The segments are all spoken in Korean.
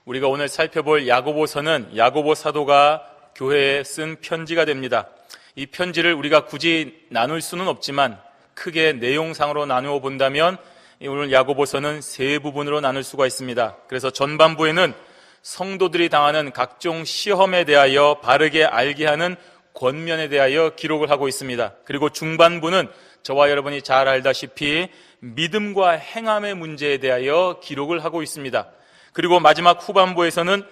우리가 오늘 살펴볼 야고보서는 야고보 사도가 교회에 쓴 편지가 됩니다. 이 편지를 우리가 굳이 나눌 수는 없지만 크게 내용상으로 나누어 본다면 오늘 야고보서는 세 부분으로 나눌 수가 있습니다. 그래서 전반부에는 성도들이 당하는 각종 시험에 대하여 바르게 알게 하는 권면에 대하여 기록을 하고 있습니다. 그리고 중반부는 저와 여러분이 잘 알다시피 믿음과 행함의 문제에 대하여 기록을 하고 있습니다. 그리고 마지막 후반부에서는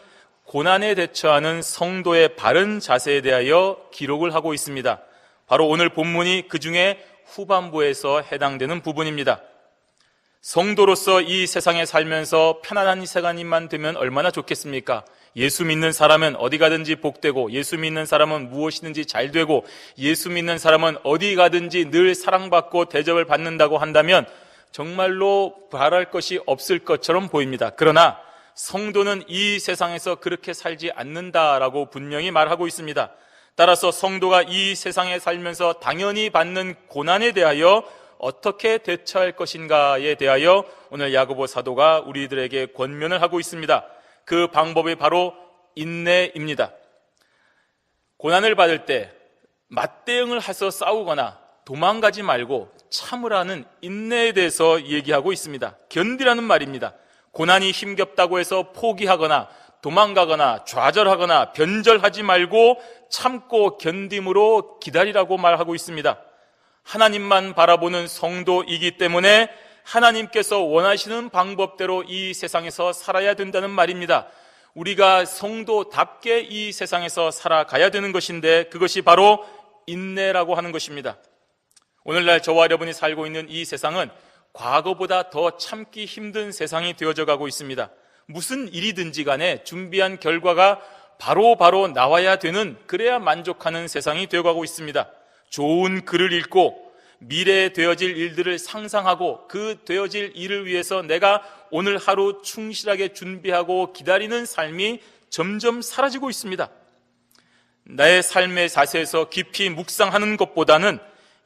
고난에 대처하는 성도의 바른 자세에 대하여 기록을 하고 있습니다. 바로 오늘 본문이 그 중에 후반부에서 해당되는 부분입니다. 성도로서 이 세상에 살면서 편안한 시간만 되면 얼마나 좋겠습니까? 예수 믿는 사람은 어디 가든지 복되고, 예수 믿는 사람은 무엇이든지 잘 되고, 예수 믿는 사람은 어디 가든지 늘 사랑받고 대접을 받는다고 한다면 정말로 바랄 것이 없을 것처럼 보입니다. 그러나 성도는 이 세상에서 그렇게 살지 않는다라고 분명히 말하고 있습니다. 따라서 성도가 이 세상에 살면서 당연히 받는 고난에 대하여 어떻게 대처할 것인가에 대하여 오늘 야고보 사도가 우리들에게 권면을 하고 있습니다. 그 방법이 바로 인내입니다. 고난을 받을 때 맞대응을 해서 싸우거나 도망가지 말고 참으라는 인내에 대해서 얘기하고 있습니다. 견디라는 말입니다. 고난이 힘겹다고 해서 포기하거나 도망가거나 좌절하거나 변절하지 말고 참고 견딤으로 기다리라고 말하고 있습니다. 하나님만 바라보는 성도이기 때문에 하나님께서 원하시는 방법대로 이 세상에서 살아야 된다는 말입니다. 우리가 성도답게 이 세상에서 살아가야 되는 것인데 그것이 바로 인내라고 하는 것입니다. 오늘날 저와 여러분이 살고 있는 이 세상은 과거보다 더 참기 힘든 세상이 되어져 가고 있습니다. 무슨 일이든지 간에 준비한 결과가 바로 나와야 되는, 그래야 만족하는 세상이 되어가고 있습니다. 좋은 글을 읽고 미래에 되어질 일들을 상상하고 그 되어질 일을 위해서 내가 오늘 하루 충실하게 준비하고 기다리는 삶이 점점 사라지고 있습니다. 나의 삶의 자세에서 깊이 묵상하는 것보다는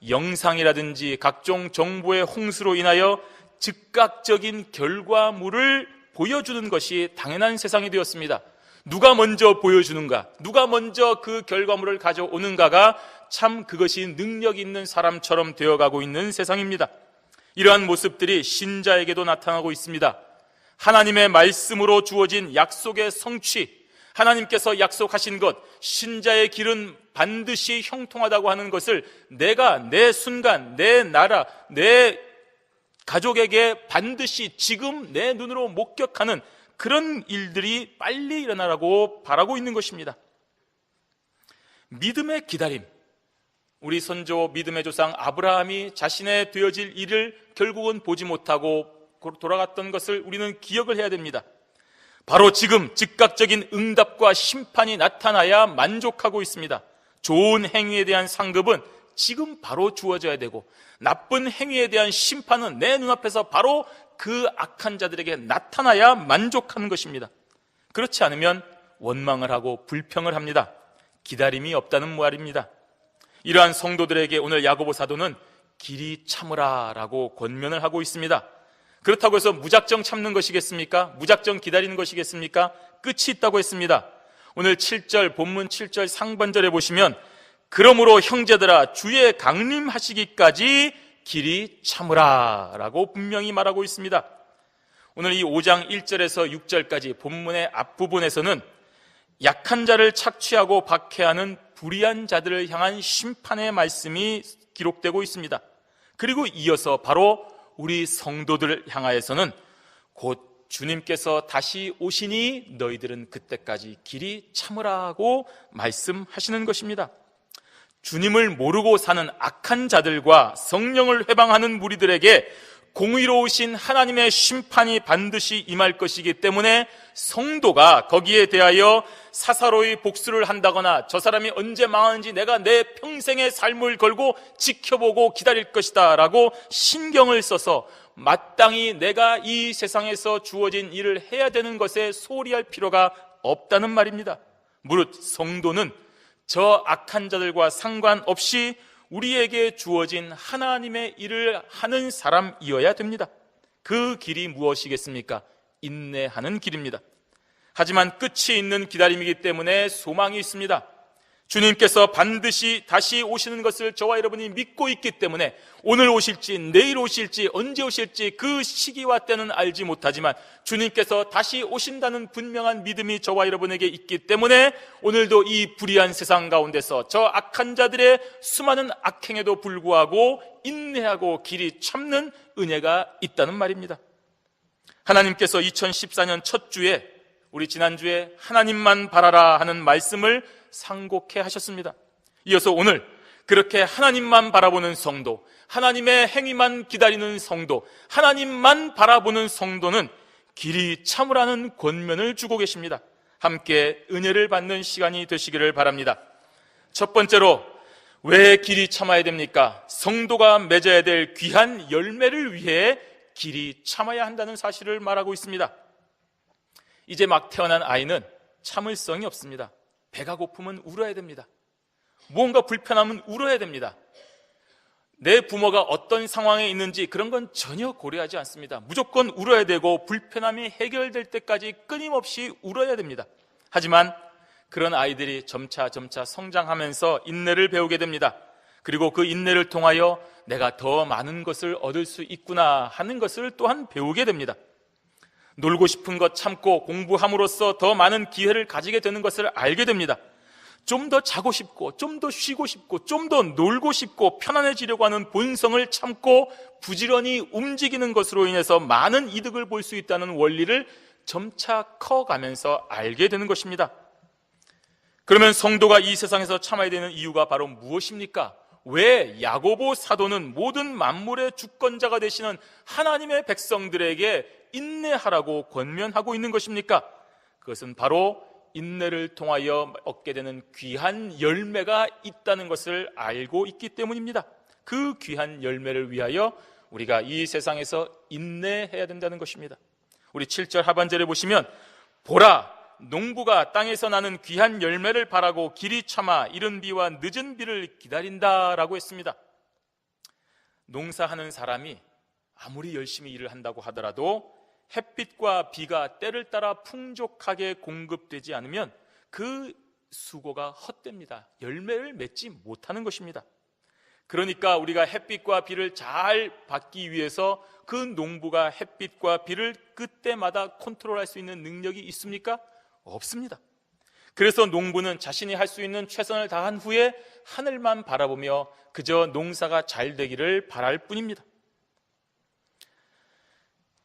영상이라든지 각종 정보의 홍수로 인하여 즉각적인 결과물을 보여주는 것이 당연한 세상이 되었습니다. 누가 먼저 보여주는가, 누가 먼저 그 결과물을 가져오는가가 참 그것이 능력 있는 사람처럼 되어가고 있는 세상입니다. 이러한 모습들이 신자에게도 나타나고 있습니다. 하나님의 말씀으로 주어진 약속의 성취, 하나님께서 약속하신 것, 신자의 길은 반드시 형통하다고 하는 것을 내가 내 순간, 내 나라, 내 가족에게 반드시 지금 내 눈으로 목격하는 그런 일들이 빨리 일어나라고 바라고 있는 것입니다. 믿음의 기다림, 우리 선조 믿음의 조상 아브라함이 자신의 되어질 일을 결국은 보지 못하고 돌아갔던 것을 우리는 기억을 해야 됩니다. 바로 지금 즉각적인 응답과 심판이 나타나야 만족하고 있습니다. 좋은 행위에 대한 상급은 지금 바로 주어져야 되고, 나쁜 행위에 대한 심판은 내 눈앞에서 바로 그 악한 자들에게 나타나야 만족하는 것입니다. 그렇지 않으면 원망을 하고 불평을 합니다. 기다림이 없다는 말입니다. 이러한 성도들에게 오늘 야고보 사도는 길이 참으라 라고 권면을 하고 있습니다. 그렇다고 해서 무작정 참는 것이겠습니까? 무작정 기다리는 것이겠습니까? 끝이 있다고 했습니다. 오늘 7절, 본문 7절 상반절에 보시면 그러므로 형제들아 주의 강림하시기까지 길이 참으라 라고 분명히 말하고 있습니다. 오늘 이 5장 1절에서 6절까지 본문의 앞부분에서는 약한 자를 착취하고 박해하는 불의한 자들을 향한 심판의 말씀이 기록되고 있습니다. 그리고 이어서 바로 우리 성도들을 향하여서는 곧 주님께서 다시 오시니 너희들은 그때까지 길이 참으라고 말씀하시는 것입니다. 주님을 모르고 사는 악한 자들과 성령을 회방하는 무리들에게 공의로우신 하나님의 심판이 반드시 임할 것이기 때문에 성도가 거기에 대하여 사사로이 복수를 한다거나 저 사람이 언제 망하는지 내가 내 평생의 삶을 걸고 지켜보고 기다릴 것이다 라고 신경을 써서 마땅히 내가 이 세상에서 주어진 일을 해야 되는 것에 소홀히 할 필요가 없다는 말입니다. 무릇 성도는 저 악한 자들과 상관없이 우리에게 주어진 하나님의 일을 하는 사람이어야 됩니다. 그 길이 무엇이겠습니까? 인내하는 길입니다. 하지만 끝이 있는 기다림이기 때문에 소망이 있습니다. 주님께서 반드시 다시 오시는 것을 저와 여러분이 믿고 있기 때문에 오늘 오실지 내일 오실지 언제 오실지 그 시기와 때는 알지 못하지만 주님께서 다시 오신다는 분명한 믿음이 저와 여러분에게 있기 때문에 오늘도 이 불의한 세상 가운데서 저 악한 자들의 수많은 악행에도 불구하고 인내하고 길이 참는 은혜가 있다는 말입니다. 하나님께서 2014년 첫 주에 우리 지난주에 하나님만 바라라 하는 말씀을 상고케 하셨습니다. 이어서 오늘 그렇게 하나님만 바라보는 성도, 하나님의 행위만 기다리는 성도, 하나님만 바라보는 성도는 길이 참으라는 권면을 주고 계십니다. 함께 은혜를 받는 시간이 되시기를 바랍니다. 첫 번째로 왜 길이 참아야 됩니까? 성도가 맺어야 될 귀한 열매를 위해 길이 참아야 한다는 사실을 말하고 있습니다. 이제 막 태어난 아이는 참을성이 없습니다. 배가 고프면 울어야 됩니다. 무언가 불편하면 울어야 됩니다. 내 부모가 어떤 상황에 있는지 그런 건 전혀 고려하지 않습니다. 무조건 울어야 되고 불편함이 해결될 때까지 끊임없이 울어야 됩니다. 하지만 그런 아이들이 점차 성장하면서 인내를 배우게 됩니다. 그리고 그 인내를 통하여 내가 더 많은 것을 얻을 수 있구나 하는 것을 또한 배우게 됩니다. 놀고 싶은 것 참고 공부함으로써 더 많은 기회를 가지게 되는 것을 알게 됩니다. 좀 더 자고 싶고 좀 더 쉬고 싶고 좀 더 놀고 싶고 편안해지려고 하는 본성을 참고 부지런히 움직이는 것으로 인해서 많은 이득을 볼 수 있다는 원리를 점차 커가면서 알게 되는 것입니다. 그러면 성도가 이 세상에서 참아야 되는 이유가 바로 무엇입니까? 왜 야고보 사도는 모든 만물의 주권자가 되시는 하나님의 백성들에게 인내하라고 권면하고 있는 것입니까? 그것은 바로 인내를 통하여 얻게 되는 귀한 열매가 있다는 것을 알고 있기 때문입니다. 그 귀한 열매를 위하여 우리가 이 세상에서 인내해야 된다는 것입니다. 우리 7절 하반절에 보시면 보라, 농부가 땅에서 나는 귀한 열매를 바라고 길이 참아 이른 비와 늦은 비를 기다린다라고 했습니다. 농사하는 사람이 아무리 열심히 일을 한다고 하더라도 햇빛과 비가 때를 따라 풍족하게 공급되지 않으면 그 수고가 헛됩니다. 열매를 맺지 못하는 것입니다. 그러니까 우리가 햇빛과 비를 잘 받기 위해서 그 농부가 햇빛과 비를 그때마다 컨트롤할 수 있는 능력이 있습니까? 없습니다. 그래서 농부는 자신이 할 수 있는 최선을 다한 후에 하늘만 바라보며 그저 농사가 잘 되기를 바랄 뿐입니다.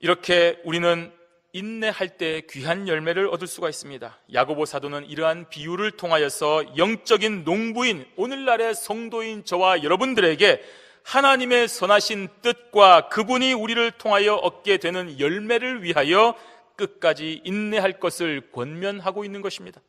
이렇게 우리는 인내할 때 귀한 열매를 얻을 수가 있습니다. 야고보 사도는 이러한 비유를 통하여서 영적인 농부인 오늘날의 성도인 저와 여러분들에게 하나님의 선하신 뜻과 그분이 우리를 통하여 얻게 되는 열매를 위하여 끝까지 인내할 것을 권면하고 있는 것입니다.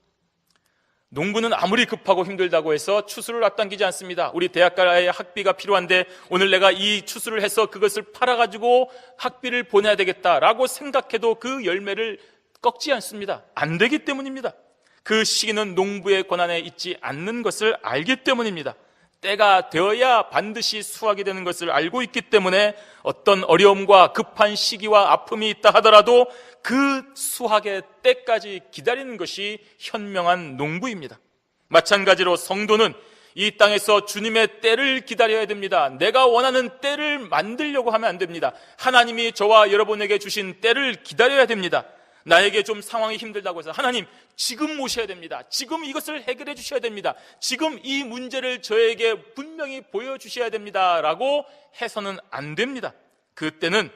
농부는 아무리 급하고 힘들다고 해서 추수를 앞당기지 않습니다. 우리 대학가의 학비가 필요한데 오늘 내가 이 추수를 해서 그것을 팔아가지고 학비를 보내야 되겠다라고 생각해도 그 열매를 꺾지 않습니다. 안 되기 때문입니다. 그 시기는 농부의 권한에 있지 않는 것을 알기 때문입니다. 때가 되어야 반드시 수확이 되는 것을 알고 있기 때문에 어떤 어려움과 급한 시기와 아픔이 있다 하더라도 그 수확의 때까지 기다리는 것이 현명한 농부입니다. 마찬가지로 성도는 이 땅에서 주님의 때를 기다려야 됩니다. 내가 원하는 때를 만들려고 하면 안 됩니다. 하나님이 저와 여러분에게 주신 때를 기다려야 됩니다. 나에게 좀 상황이 힘들다고 해서 하나님 지금 오셔야 됩니다. 지금 이것을 해결해 주셔야 됩니다. 지금 이 문제를 저에게 분명히 보여주셔야 됩니다 라고 해서는 안 됩니다. 그때는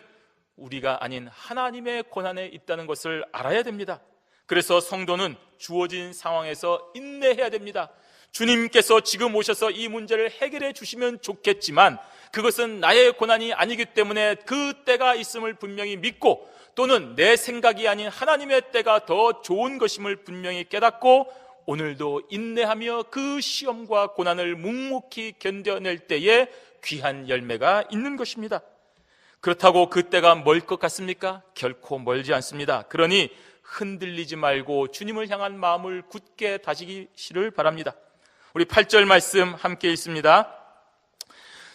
우리가 아닌 하나님의 권한에 있다는 것을 알아야 됩니다. 그래서 성도는 주어진 상황에서 인내해야 됩니다. 주님께서 지금 오셔서 이 문제를 해결해 주시면 좋겠지만 그것은 나의 권한이 아니기 때문에 그 때가 있음을 분명히 믿고 또는 내 생각이 아닌 하나님의 때가 더 좋은 것임을 분명히 깨닫고 오늘도 인내하며 그 시험과 고난을 묵묵히 견뎌낼 때에 귀한 열매가 있는 것입니다. 그렇다고 그 때가 멀 것 같습니까? 결코 멀지 않습니다. 그러니 흔들리지 말고 주님을 향한 마음을 굳게 다지기를 바랍니다. 우리 8절 말씀 함께 읽습니다.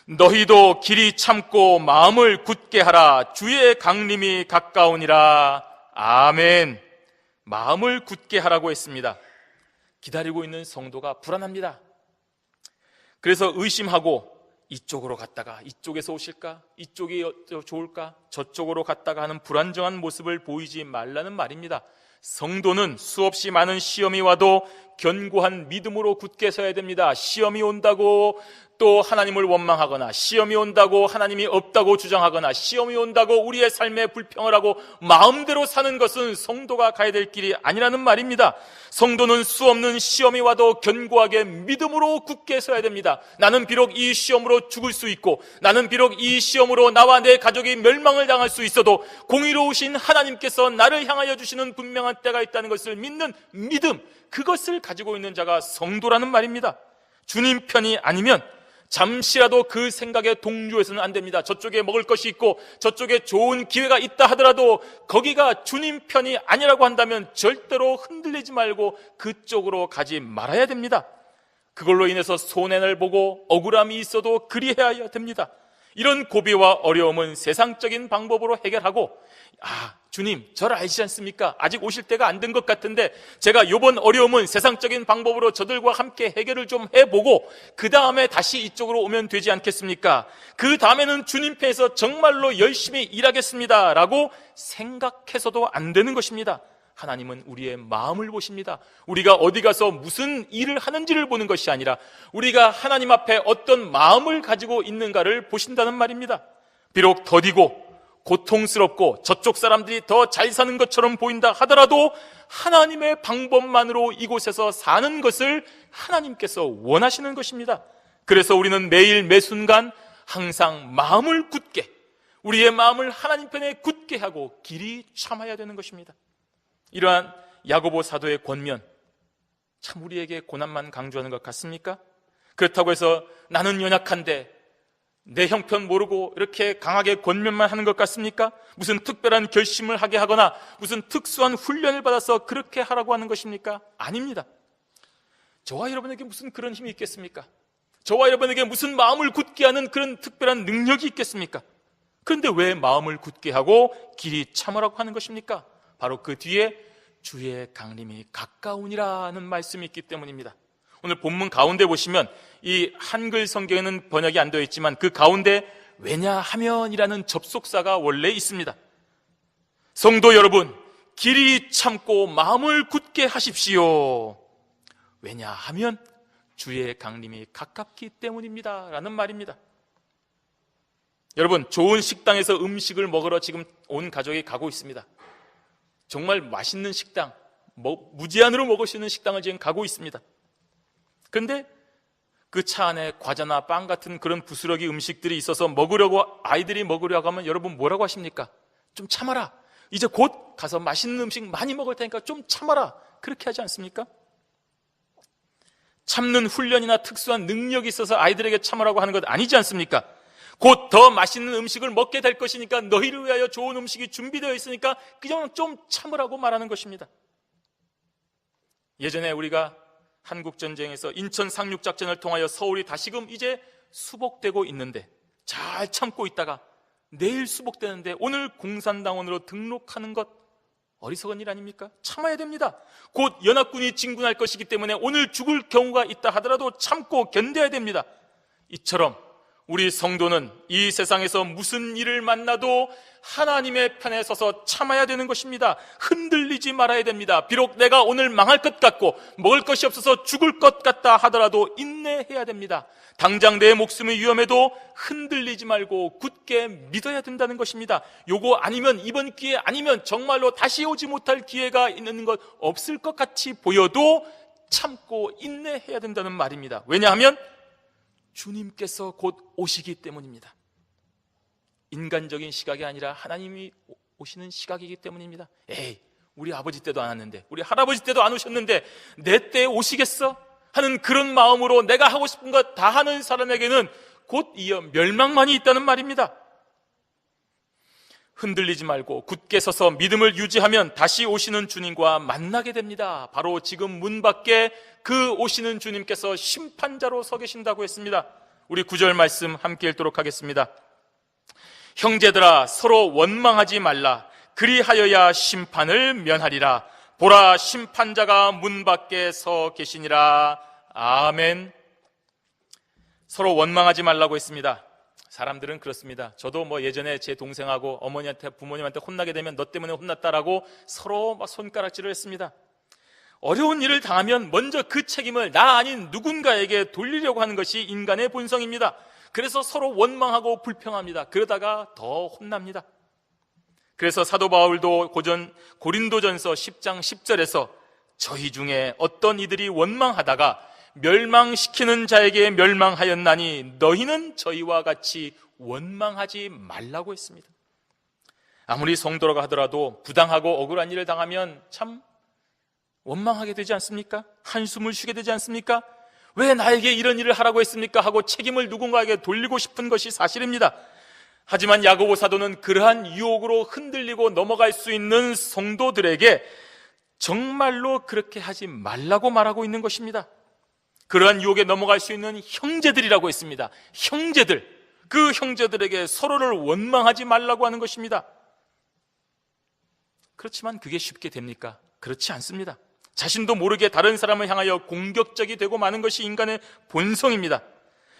너희도 길이 참고 마음을 굳게 하라. 주의 강림이 가까우니라. 아멘. 마음을 굳게 하라고 했습니다. 기다리고 있는 성도가 불안합니다. 그래서 의심하고 이쪽으로 갔다가 이쪽에서 오실까? 이쪽이 좋을까? 저쪽으로 갔다가 하는 불안정한 모습을 보이지 말라는 말입니다. 성도는 수없이 많은 시험이 와도 견고한 믿음으로 굳게 서야 됩니다. 시험이 온다고 또 하나님을 원망하거나, 시험이 온다고 하나님이 없다고 주장하거나, 시험이 온다고 우리의 삶에 불평을 하고 마음대로 사는 것은 성도가 가야 될 길이 아니라는 말입니다. 성도는 수없는 시험이 와도 견고하게 믿음으로 굳게 서야 됩니다. 나는 비록 이 시험으로 죽을 수 있고, 나는 비록 이 시험으로 나와 내 가족이 멸망을 당할 수 있어도 공의로우신 하나님께서 나를 향하여 주시는 분명한 때가 있다는 것을 믿는 믿음, 그것을 가지고 있는 자가 성도라는 말입니다. 주님 편이 아니면 잠시라도 그 생각에 동조해서는 안 됩니다. 저쪽에 먹을 것이 있고 저쪽에 좋은 기회가 있다 하더라도 거기가 주님 편이 아니라고 한다면 절대로 흔들리지 말고 그쪽으로 가지 말아야 됩니다. 그걸로 인해서 손해를 보고 억울함이 있어도 그리해야 됩니다. 이런 고비와 어려움은 세상적인 방법으로 해결하고, 주님 저를 아시지 않습니까? 아직 오실 때가 안 된 것 같은데 제가 이번 어려움은 세상적인 방법으로 저들과 함께 해결을 좀 해보고 그 다음에 다시 이쪽으로 오면 되지 않겠습니까? 그 다음에는 주님 편에서 정말로 열심히 일하겠습니다 라고 생각해서도 안 되는 것입니다. 하나님은 우리의 마음을 보십니다. 우리가 어디 가서 무슨 일을 하는지를 보는 것이 아니라 우리가 하나님 앞에 어떤 마음을 가지고 있는가를 보신다는 말입니다. 비록 더디고 고통스럽고 저쪽 사람들이 더 잘 사는 것처럼 보인다 하더라도 하나님의 방법만으로 이곳에서 사는 것을 하나님께서 원하시는 것입니다. 그래서 우리는 매일 매순간 항상 마음을 굳게, 우리의 마음을 하나님 편에 굳게 하고 길이 참아야 되는 것입니다. 이러한 야고보 사도의 권면, 참 우리에게 고난만 강조하는 것 같습니까? 그렇다고 해서 나는 연약한데 내 형편 모르고 이렇게 강하게 권면만 하는 것 같습니까? 무슨 특별한 결심을 하게 하거나 무슨 특수한 훈련을 받아서 그렇게 하라고 하는 것입니까? 아닙니다. 저와 여러분에게 무슨 그런 힘이 있겠습니까? 저와 여러분에게 무슨 마음을 굳게 하는 그런 특별한 능력이 있겠습니까? 그런데 왜 마음을 굳게 하고 길이 참으라고 하는 것입니까? 바로 그 뒤에 주의 강림이 가까우니라는 말씀이 있기 때문입니다. 오늘 본문 가운데 보시면 이 한글 성경에는 번역이 안 되어 있지만 그 가운데 왜냐하면이라는 접속사가 원래 있습니다. 성도 여러분, 길이 참고 마음을 굳게 하십시오. 왜냐하면 주의 강림이 가깝기 때문입니다 라는 말입니다. 여러분, 좋은 식당에서 음식을 먹으러 지금 온 가족이 가고 있습니다. 정말 맛있는 식당, 무제한으로 먹을 수 있는 식당을 지금 가고 있습니다. 그런데 그 차 안에 과자나 빵 같은 그런 부스러기 음식들이 있어서 아이들이 먹으려고 하면 여러분 뭐라고 하십니까? 좀 참아라. 이제 곧 가서 맛있는 음식 많이 먹을 테니까 좀 참아라. 그렇게 하지 않습니까? 참는 훈련이나 특수한 능력이 있어서 아이들에게 참으라고 하는 것 아니지 않습니까? 곧 더 맛있는 음식을 먹게 될 것이니까 너희를 위하여 좋은 음식이 준비되어 있으니까 그냥 좀 참으라고 말하는 것입니다. 예전에 우리가 한국전쟁에서 인천 상륙작전을 통하여 서울이 다시금 이제 수복되고 있는데 잘 참고 있다가 내일 수복되는데 오늘 공산당원으로 등록하는 것 어리석은 일 아닙니까? 참아야 됩니다. 곧 연합군이 진군할 것이기 때문에 오늘 죽을 경우가 있다 하더라도 참고 견뎌야 됩니다. 이처럼 우리 성도는 이 세상에서 무슨 일을 만나도 하나님의 편에 서서 참아야 되는 것입니다. 흔들리지 말아야 됩니다. 비록 내가 오늘 망할 것 같고 먹을 것이 없어서 죽을 것 같다 하더라도 인내해야 됩니다. 당장 내 목숨이 위험해도 흔들리지 말고 굳게 믿어야 된다는 것입니다. 요거 아니면 이번 기회 아니면 정말로 다시 오지 못할 기회가 있는 것 없을 것 같이 보여도 참고 인내해야 된다는 말입니다. 왜냐하면 주님께서 곧 오시기 때문입니다. 인간적인 시각이 아니라 하나님이 오시는 시각이기 때문입니다. 우리 아버지 때도 안 왔는데, 우리 할아버지 때도 안 오셨는데 내 때에 오시겠어? 하는 그런 마음으로 내가 하고 싶은 것 다 하는 사람에게는 곧 이어 멸망만이 있다는 말입니다. 흔들리지 말고 굳게 서서 믿음을 유지하면 다시 오시는 주님과 만나게 됩니다. 바로 지금 문 밖에 그 오시는 주님께서 심판자로 서 계신다고 했습니다. 우리 9절 말씀 함께 읽도록 하겠습니다. 형제들아 서로 원망하지 말라. 그리하여야 심판을 면하리라. 보라, 심판자가 문 밖에 서 계시니라. 아멘. 서로 원망하지 말라고 했습니다. 사람들은 그렇습니다. 저도 예전에 제 동생하고 어머니한테, 부모님한테 혼나게 되면 너 때문에 혼났다라고 서로 손가락질을 했습니다. 어려운 일을 당하면 먼저 그 책임을 나 아닌 누군가에게 돌리려고 하는 것이 인간의 본성입니다. 그래서 서로 원망하고 불평합니다. 그러다가 더 혼납니다. 그래서 사도 바울도 고린도전서 10장 10절에서 저희 중에 어떤 이들이 원망하다가 멸망시키는 자에게 멸망하였나니 너희는 저희와 같이 원망하지 말라고 했습니다. 아무리 성도라고 하더라도 부당하고 억울한 일을 당하면 참 원망하게 되지 않습니까? 한숨을 쉬게 되지 않습니까? 왜 나에게 이런 일을 하라고 했습니까? 하고 책임을 누군가에게 돌리고 싶은 것이 사실입니다. 하지만 야고보 사도는 그러한 유혹으로 흔들리고 넘어갈 수 있는 성도들에게 정말로 그렇게 하지 말라고 말하고 있는 것입니다. 그러한 유혹에 넘어갈 수 있는 형제들이라고 했습니다. 형제들, 그 형제들에게 서로를 원망하지 말라고 하는 것입니다. 그렇지만 그게 쉽게 됩니까? 그렇지 않습니다. 자신도 모르게 다른 사람을 향하여 공격적이 되고 마는 것이 인간의 본성입니다.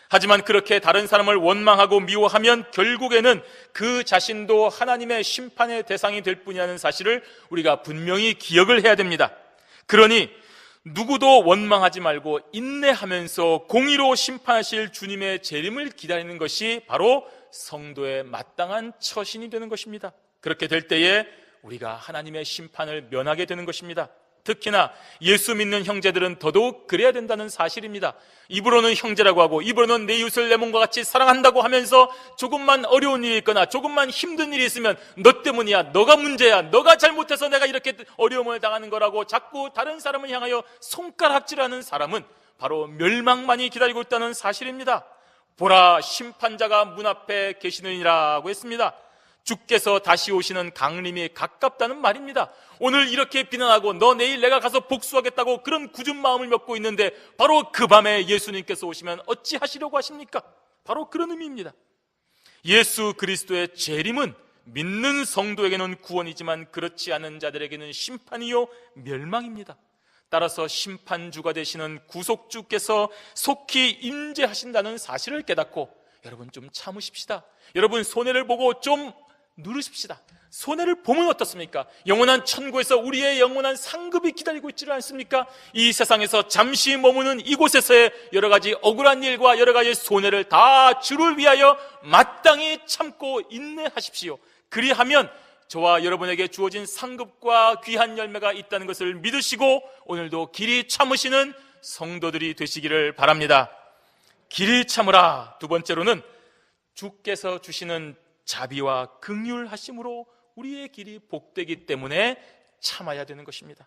하지만 그렇게 다른 사람을 원망하고 미워하면 결국에는 그 자신도 하나님의 심판의 대상이 될 뿐이라는 사실을 우리가 분명히 기억을 해야 됩니다. 그러니 누구도 원망하지 말고 인내하면서 공의로 심판하실 주님의 재림을 기다리는 것이 바로 성도의 마땅한 처신이 되는 것입니다. 그렇게 될 때에 우리가 하나님의 심판을 면하게 되는 것입니다. 특히나 예수 믿는 형제들은 더더욱 그래야 된다는 사실입니다. 입으로는 형제라고 하고 입으로는 내 이웃을 내 몸과 같이 사랑한다고 하면서 조금만 어려운 일이 있거나 조금만 힘든 일이 있으면 너 때문이야, 너가 문제야, 너가 잘못해서 내가 이렇게 어려움을 당하는 거라고 자꾸 다른 사람을 향하여 손가락질하는 사람은 바로 멸망만이 기다리고 있다는 사실입니다. 보라, 심판자가 문 앞에 계시느니라고 했습니다. 주께서 다시 오시는 강림이 가깝다는 말입니다. 오늘 이렇게 비난하고 너 내일 내가 가서 복수하겠다고 그런 굳은 마음을 먹고 있는데 바로 그 밤에 예수님께서 오시면 어찌 하시려고 하십니까? 바로 그런 의미입니다. 예수 그리스도의 재림은 믿는 성도에게는 구원이지만 그렇지 않은 자들에게는 심판이요 멸망입니다. 따라서 심판주가 되시는 구속주께서 속히 임재하신다는 사실을 깨닫고 여러분 좀 참으십시다. 여러분 손해를 보고 좀 누르십시다. 손해를 보면 어떻습니까? 영원한 천국에서 우리의 영원한 상급이 기다리고 있지를 않습니까? 이 세상에서 잠시 머무는 이곳에서의 여러 가지 억울한 일과 여러 가지 손해를 다 주를 위하여 마땅히 참고 인내하십시오. 그리하면 저와 여러분에게 주어진 상급과 귀한 열매가 있다는 것을 믿으시고 오늘도 길이 참으시는 성도들이 되시기를 바랍니다. 길이 참으라. 두 번째로는 주께서 주시는 자비와 긍휼하심으로 우리의 길이 복되기 때문에 참아야 되는 것입니다.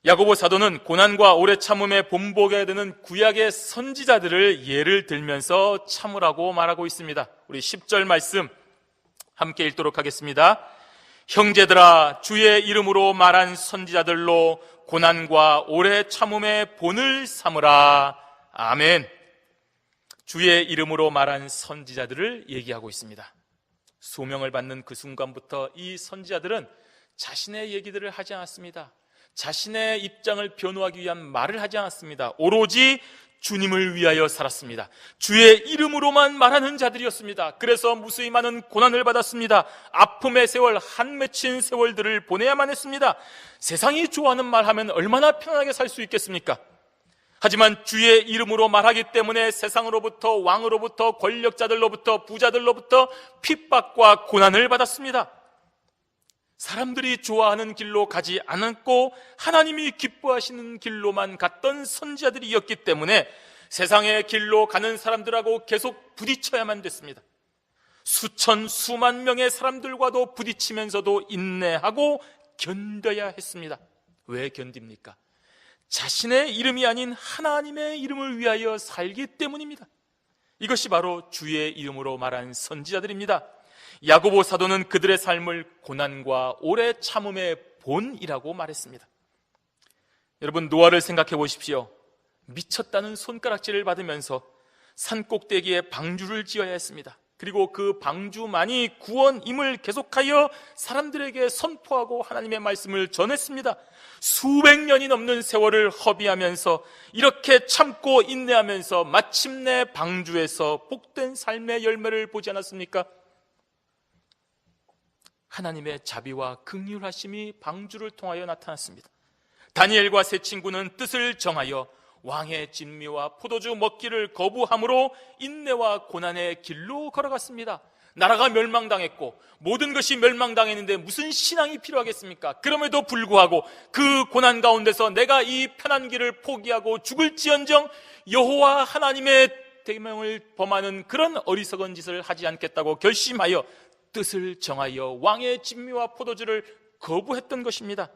야고보 사도는 고난과 오래 참음에 본보게 되는 구약의 선지자들을 예를 들면서 참으라고 말하고 있습니다. 우리 10절 말씀 함께 읽도록 하겠습니다. 형제들아, 주의 이름으로 말한 선지자들로 고난과 오래 참음의 본을 삼으라. 아멘. 주의 이름으로 말한 선지자들을 얘기하고 있습니다. 소명을 받는 그 순간부터 이 선지자들은 자신의 얘기들을 하지 않았습니다. 자신의 입장을 변호하기 위한 말을 하지 않았습니다. 오로지 주님을 위하여 살았습니다. 주의 이름으로만 말하는 자들이었습니다. 그래서 무수히 많은 고난을 받았습니다. 아픔의 세월, 한 맺힌 세월들을 보내야만 했습니다. 세상이 좋아하는 말하면 얼마나 편안하게 살 수 있겠습니까? 하지만 주의 이름으로 말하기 때문에 세상으로부터, 왕으로부터, 권력자들로부터, 부자들로부터 핍박과 고난을 받았습니다. 사람들이 좋아하는 길로 가지 않았고 하나님이 기뻐하시는 길로만 갔던 선지자들이었기 때문에 세상의 길로 가는 사람들하고 계속 부딪혀야만 됐습니다. 수천, 수만 명의 사람들과도 부딪히면서도 인내하고 견뎌야 했습니다. 왜 견딥니까? 자신의 이름이 아닌 하나님의 이름을 위하여 살기 때문입니다. 이것이 바로 주의 이름으로 말한 선지자들입니다. 야고보 사도는 그들의 삶을 고난과 오래 참음의 본이라고 말했습니다. 여러분, 노아를 생각해 보십시오. 미쳤다는 손가락질을 받으면서 산꼭대기에 방주를 지어야 했습니다. 그리고 그 방주만이 구원임을 계속하여 사람들에게 선포하고 하나님의 말씀을 전했습니다. 수백 년이 넘는 세월을 허비하면서 이렇게 참고 인내하면서 마침내 방주에서 복된 삶의 열매를 보지 않았습니까? 하나님의 자비와 긍휼하심이 방주를 통하여 나타났습니다. 다니엘과 세 친구는 뜻을 정하여 왕의 진미와 포도주 먹기를 거부함으로 인내와 고난의 길로 걸어갔습니다. 나라가 멸망당했고 모든 것이 멸망당했는데 무슨 신앙이 필요하겠습니까? 그럼에도 불구하고 그 고난 가운데서 내가 이 편한 길을 포기하고 죽을지언정 여호와 하나님의 계명을 범하는 그런 어리석은 짓을 하지 않겠다고 결심하여 뜻을 정하여 왕의 진미와 포도주를 거부했던 것입니다.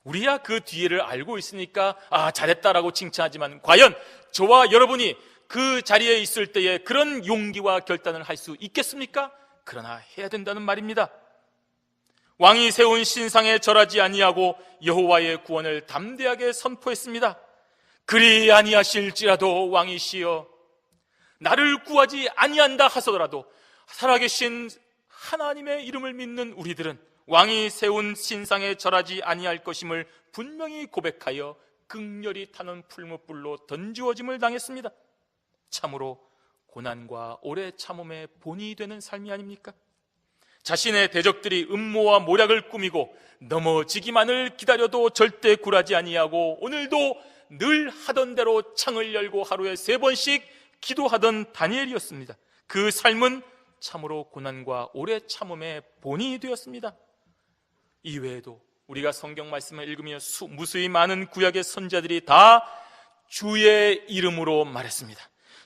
우리야 그 뒤를 알고 있으니까 잘했다라고 칭찬하지만 과연 저와 여러분이 그 자리에 있을 때에 그런 용기와 결단을 할 수 있겠습니까? 그러나 해야 된다는 말입니다. 왕이 세운 신상에 절하지 아니하고 여호와의 구원을 담대하게 선포했습니다. 그리 아니하실지라도 왕이시여 나를 구하지 아니한다 하소더라도 살아계신 하나님의 이름을 믿는 우리들은 왕이 세운 신상에 절하지 아니할 것임을 분명히 고백하여 극렬히 타는 풀무불로 던지워짐을 당했습니다. 참으로 고난과 오래 참음의 본이 되는 삶이 아닙니까? 자신의 대적들이 음모와 모략을 꾸미고 넘어지기만을 기다려도 절대 굴하지 아니하고 오늘도 늘 하던 대로 창을 열고 하루에 3번씩 기도하던 다니엘이었습니다. 그 삶은 참으로 고난과 오래 참음의 본이 되었습니다. 이외에도 우리가 성경 말씀을 읽으며 무수히 많은 구약의 선지자들이 다 주의 이름으로 말했습니다.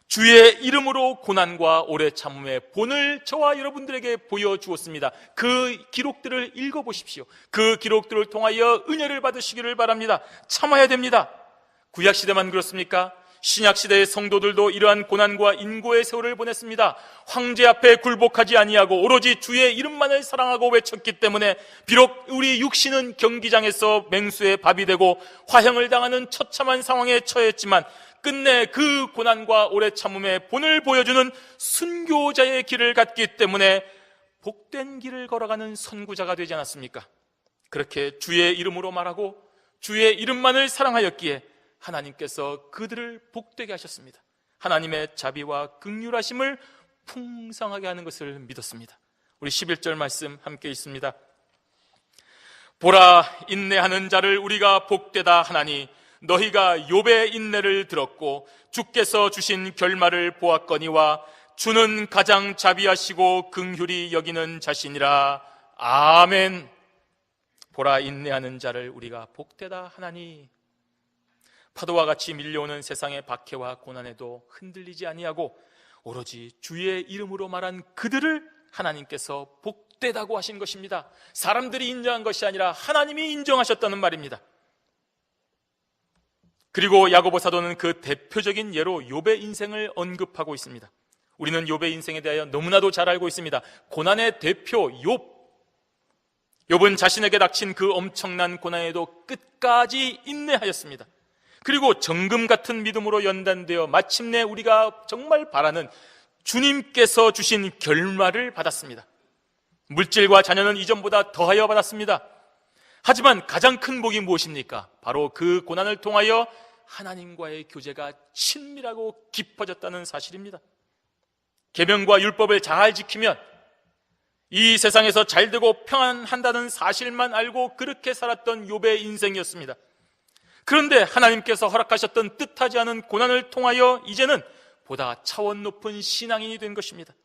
주의 이름으로 고난과 오래 참음의 본을 저와 여러분들에게 보여주었습니다. 그 기록들을 읽어보십시오. 그 기록들을 통하여 은혜를 받으시기를 바랍니다. 참아야 됩니다. 구약시대만 그렇습니까? 신약시대의 성도들도 이러한 고난과 인고의 세월을 보냈습니다. 황제 앞에 굴복하지 아니하고 오로지 주의 이름만을 사랑하고 외쳤기 때문에 비록 우리 육신은 경기장에서 맹수의 밥이 되고 화형을 당하는 처참한 상황에 처했지만 끝내 그 고난과 오래 참음의 본을 보여주는 순교자의 길을 갔기 때문에 복된 길을 걸어가는 선구자가 되지 않았습니까? 그렇게 주의 이름으로 말하고 주의 이름만을 사랑하였기에 하나님께서 그들을 복되게 하셨습니다. 하나님의 자비와 긍휼하심을 풍성하게 하는 것을 믿었습니다. 우리 11절 말씀 함께 있습니다. 보라, 인내하는 자를 우리가 복되다 하나니 너희가 욥의 인내를 들었고 주께서 주신 결말을 보았거니와 주는 가장 자비하시고 긍휼히 여기는 자신이라. 아멘. 보라, 인내하는 자를 우리가 복되다 하나니. 파도와 같이 밀려오는 세상의 박해와 고난에도 흔들리지 아니하고 오로지 주의 이름으로 말한 그들을 하나님께서 복되다고 하신 것입니다. 사람들이 인정한 것이 아니라 하나님이 인정하셨다는 말입니다. 그리고 야고보 사도는 그 대표적인 예로 욥의 인생을 언급하고 있습니다. 우리는 욥의 인생에 대하여 너무나도 잘 알고 있습니다. 고난의 대표 욥은 자신에게 닥친 그 엄청난 고난에도 끝까지 인내하였습니다. 그리고 정금 같은 믿음으로 연단되어 마침내 우리가 정말 바라는 주님께서 주신 결말을 받았습니다. 물질과 자녀는 이전보다 더하여 받았습니다. 하지만 가장 큰 복이 무엇입니까? 바로 그 고난을 통하여 하나님과의 교제가 친밀하고 깊어졌다는 사실입니다. 계명과 율법을 잘 지키면 이 세상에서 잘되고 평안한다는 사실만 알고 그렇게 살았던 욥의 인생이었습니다. 그런데 하나님께서 허락하셨던 뜻하지 않은 고난을 통하여 이제는 보다 차원 높은 신앙인이 된 것입니다.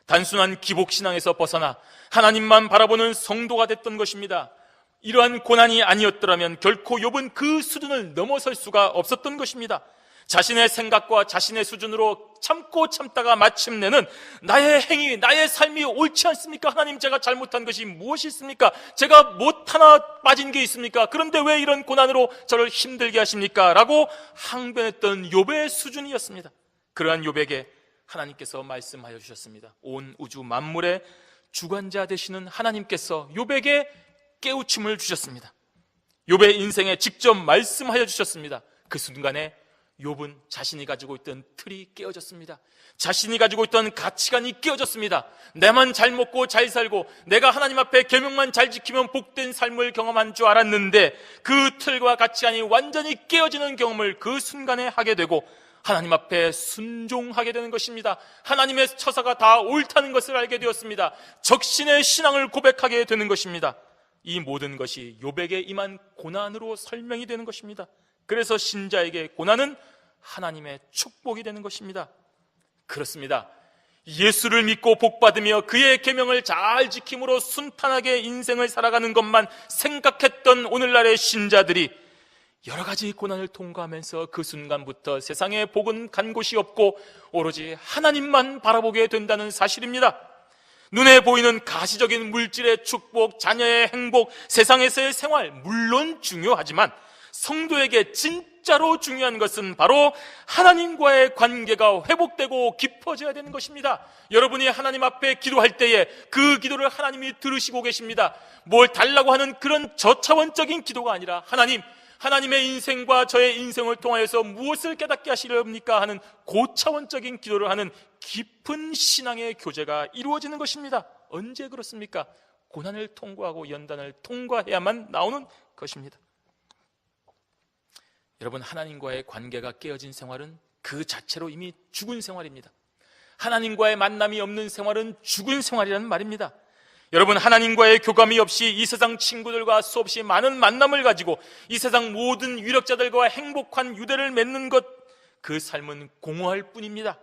단순한 기복신앙에서 벗어나 하나님만 바라보는 성도가 됐던 것입니다. 이러한 고난이 아니었더라면 결코 욥은 그 수준을 넘어설 수가 없었던 것입니다. 자신의 생각과 자신의 수준으로 참고 참다가 마침내는 나의 행위, 나의 삶이 옳지 않습니까? 하나님, 제가 잘못한 것이 무엇이 있습니까? 제가 못 하나 빠진 게 있습니까? 그런데 왜 이런 고난으로 저를 힘들게 하십니까? 라고 항변했던 욥의 수준이었습니다. 그러한 욥에게 하나님께서 말씀하여 주셨습니다. 온 우주 만물의 주관자 되시는 하나님께서 욥에게 깨우침을 주셨습니다. 욥의 인생에 직접 말씀하여 주셨습니다. 그 순간에 욥은 자신이 가지고 있던 틀이 깨어졌습니다. 자신이 가지고 있던 가치관이 깨어졌습니다. 내만 잘 먹고 잘 살고 내가 하나님 앞에 계명만 잘 지키면 복된 삶을 경험한 줄 알았는데 그 틀과 가치관이 완전히 깨어지는 경험을 그 순간에 하게 되고 하나님 앞에 순종하게 되는 것입니다. 하나님의 처사가 다 옳다는 것을 알게 되었습니다. 적신의 신앙을 고백하게 되는 것입니다. 이 모든 것이 욥에게 임한 고난으로 설명이 되는 것입니다. 그래서 신자에게 고난은 하나님의 축복이 되는 것입니다. 그렇습니다. 예수를 믿고 복받으며 그의 계명을 잘 지킴으로 순탄하게 인생을 살아가는 것만 생각했던 오늘날의 신자들이 여러 가지 고난을 통과하면서 그 순간부터 세상에 복은 간 곳이 없고 오로지 하나님만 바라보게 된다는 사실입니다. 눈에 보이는 가시적인 물질의 축복, 자녀의 행복, 세상에서의 생활 물론 중요하지만 성도에게 진짜로 중요한 것은 바로 하나님과의 관계가 회복되고 깊어져야 되는 것입니다. 여러분이 하나님 앞에 기도할 때에 그 기도를 하나님이 들으시고 계십니다. 뭘 달라고 하는 그런 저차원적인 기도가 아니라 하나님의 인생과 저의 인생을 통하여서 무엇을 깨닫게 하시렵니까 하는 고차원적인 기도를 하는 깊은 신앙의 교제가 이루어지는 것입니다. 언제 그렇습니까? 고난을 통과하고 연단을 통과해야만 나오는 것입니다. 여러분, 하나님과의 관계가 깨어진 생활은 그 자체로 이미 죽은 생활입니다. 하나님과의 만남이 없는 생활은 죽은 생활이라는 말입니다. 여러분, 하나님과의 교감이 없이 이 세상 친구들과 수없이 많은 만남을 가지고 이 세상 모든 유력자들과 행복한 유대를 맺는 것, 그 삶은 공허할 뿐입니다.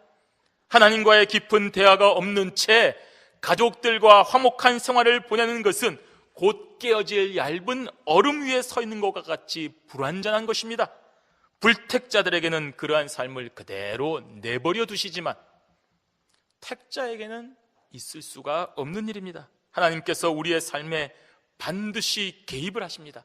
하나님과의 깊은 대화가 없는 채 가족들과 화목한 생활을 보내는 것은 곧 깨어질 얇은 얼음 위에 서 있는 것과 같이 불완전한 것입니다. 불택자들에게는 그러한 삶을 그대로 내버려 두시지만 택자에게는 있을 수가 없는 일입니다. 하나님께서 우리의 삶에 반드시 개입을 하십니다.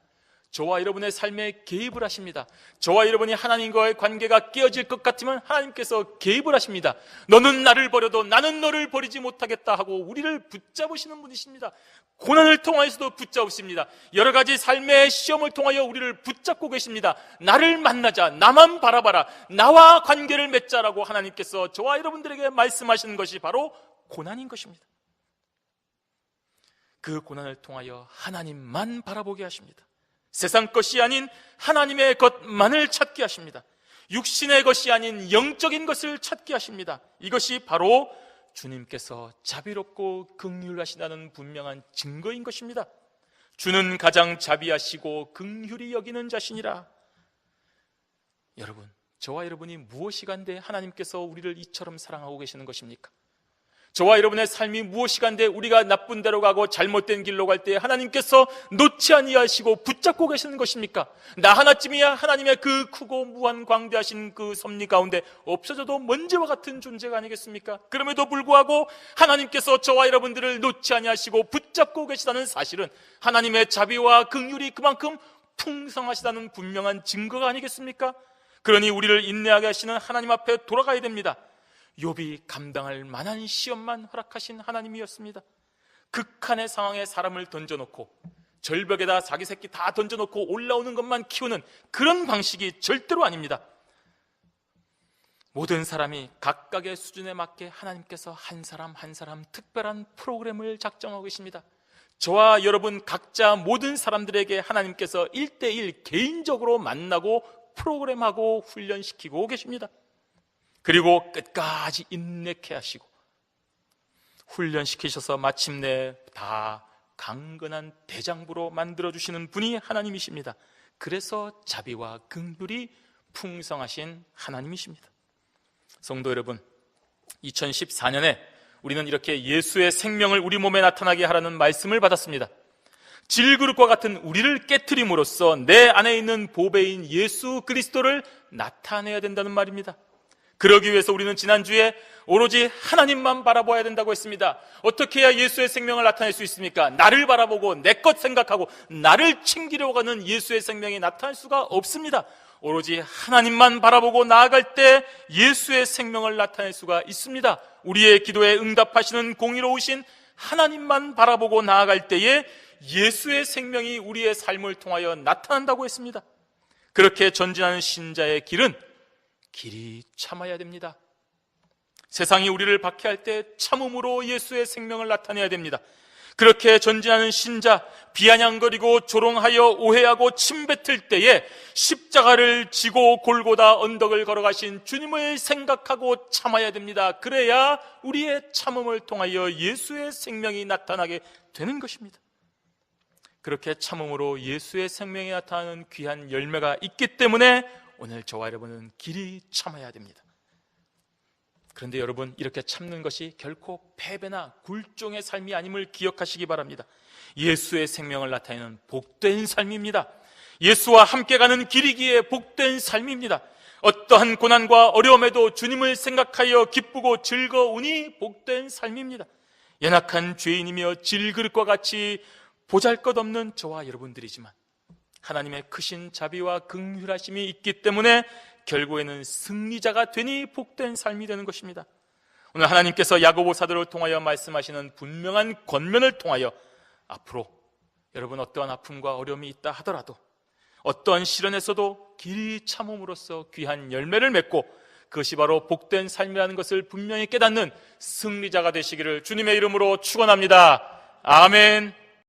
저와 여러분의 삶에 개입을 하십니다. 저와 여러분이 하나님과의 관계가 깨어질 것 같으면 하나님께서 개입을 하십니다. 너는 나를 버려도 나는 너를 버리지 못하겠다 하고 우리를 붙잡으시는 분이십니다. 고난을 통하여서도 붙잡으십니다. 여러 가지 삶의 시험을 통하여 우리를 붙잡고 계십니다. 나를 만나자, 나만 바라봐라, 나와 관계를 맺자라고 하나님께서 저와 여러분들에게 말씀하시는 것이 바로 고난인 것입니다. 그 고난을 통하여 하나님만 바라보게 하십니다. 세상 것이 아닌 하나님의 것만을 찾게 하십니다. 육신의 것이 아닌 영적인 것을 찾게 하십니다. 이것이 바로 주님께서 자비롭고 긍휼하시다는 분명한 증거인 것입니다. 주는 가장 자비하시고 긍휼히 여기는 자신이라. 여러분, 저와 여러분이 무엇이간데 하나님께서 우리를 이처럼 사랑하고 계시는 것입니까? 저와 여러분의 삶이 무엇이간데 우리가 나쁜 데로 가고 잘못된 길로 갈 때 하나님께서 놓지 아니하시고 붙잡고 계시는 것입니까? 나 하나쯤이야 하나님의 그 크고 무한 광대하신 그 섭리 가운데 없어져도 먼지와 같은 존재가 아니겠습니까? 그럼에도 불구하고 하나님께서 저와 여러분들을 놓지 아니하시고 붙잡고 계시다는 사실은 하나님의 자비와 긍휼이 그만큼 풍성하시다는 분명한 증거가 아니겠습니까? 그러니 우리를 인내하게 하시는 하나님 앞에 돌아가야 됩니다. 욥이 감당할 만한 시험만 허락하신 하나님이었습니다. 극한의 상황에 사람을 던져놓고 절벽에다 자기 새끼 다 던져놓고 올라오는 것만 키우는 그런 방식이 절대로 아닙니다. 모든 사람이 각각의 수준에 맞게 하나님께서 한 사람 한 사람 특별한 프로그램을 작정하고 계십니다. 저와 여러분 각자 모든 사람들에게 하나님께서 1대1 개인적으로 만나고 프로그램하고 훈련시키고 계십니다. 그리고 끝까지 인내케 하시고 훈련시키셔서 마침내 다 강건한 대장부로 만들어주시는 분이 하나님이십니다. 그래서 자비와 긍휼이 풍성하신 하나님이십니다. 성도 여러분, 2014년에 우리는 이렇게 예수의 생명을 우리 몸에 나타나게 하라는 말씀을 받았습니다. 질그릇과 같은 우리를 깨트림으로써 내 안에 있는 보배인 예수 그리스도를 나타내야 된다는 말입니다. 그러기 위해서 우리는 지난주에 오로지 하나님만 바라봐야 된다고 했습니다. 어떻게 해야 예수의 생명을 나타낼 수 있습니까? 나를 바라보고 내 것 생각하고 나를 챙기려고 하는 예수의 생명이 나타날 수가 없습니다. 오로지 하나님만 바라보고 나아갈 때 예수의 생명을 나타낼 수가 있습니다. 우리의 기도에 응답하시는 공의로우신 하나님만 바라보고 나아갈 때에 예수의 생명이 우리의 삶을 통하여 나타난다고 했습니다. 그렇게 전진하는 신자의 길은 길이 참아야 됩니다. 세상이 우리를 박해할 때 참음으로 예수의 생명을 나타내야 됩니다. 그렇게 전진하는 신자, 비아냥거리고 조롱하여 오해하고 침뱉을 때에 십자가를 지고 골고다 언덕을 걸어가신 주님을 생각하고 참아야 됩니다. 그래야 우리의 참음을 통하여 예수의 생명이 나타나게 되는 것입니다. 그렇게 참음으로 예수의 생명이 나타나는 귀한 열매가 있기 때문에 오늘 저와 여러분은 길이 참아야 됩니다. 그런데 여러분, 이렇게 참는 것이 결코 패배나 굴종의 삶이 아님을 기억하시기 바랍니다. 예수의 생명을 나타내는 복된 삶입니다. 예수와 함께 가는 길이기에 복된 삶입니다. 어떠한 고난과 어려움에도 주님을 생각하여 기쁘고 즐거우니 복된 삶입니다. 연약한 죄인이며 질그릇과 같이 보잘것없는 저와 여러분들이지만 하나님의 크신 자비와 긍휼하심이 있기 때문에 결국에는 승리자가 되니 복된 삶이 되는 것입니다. 오늘 하나님께서 야고보 사도를 통하여 말씀하시는 분명한 권면을 통하여 앞으로 여러분 어떠한 아픔과 어려움이 있다 하더라도 어떠한 시련에서도 길이 참음으로써 귀한 열매를 맺고 그것이 바로 복된 삶이라는 것을 분명히 깨닫는 승리자가 되시기를 주님의 이름으로 축원합니다. 아멘.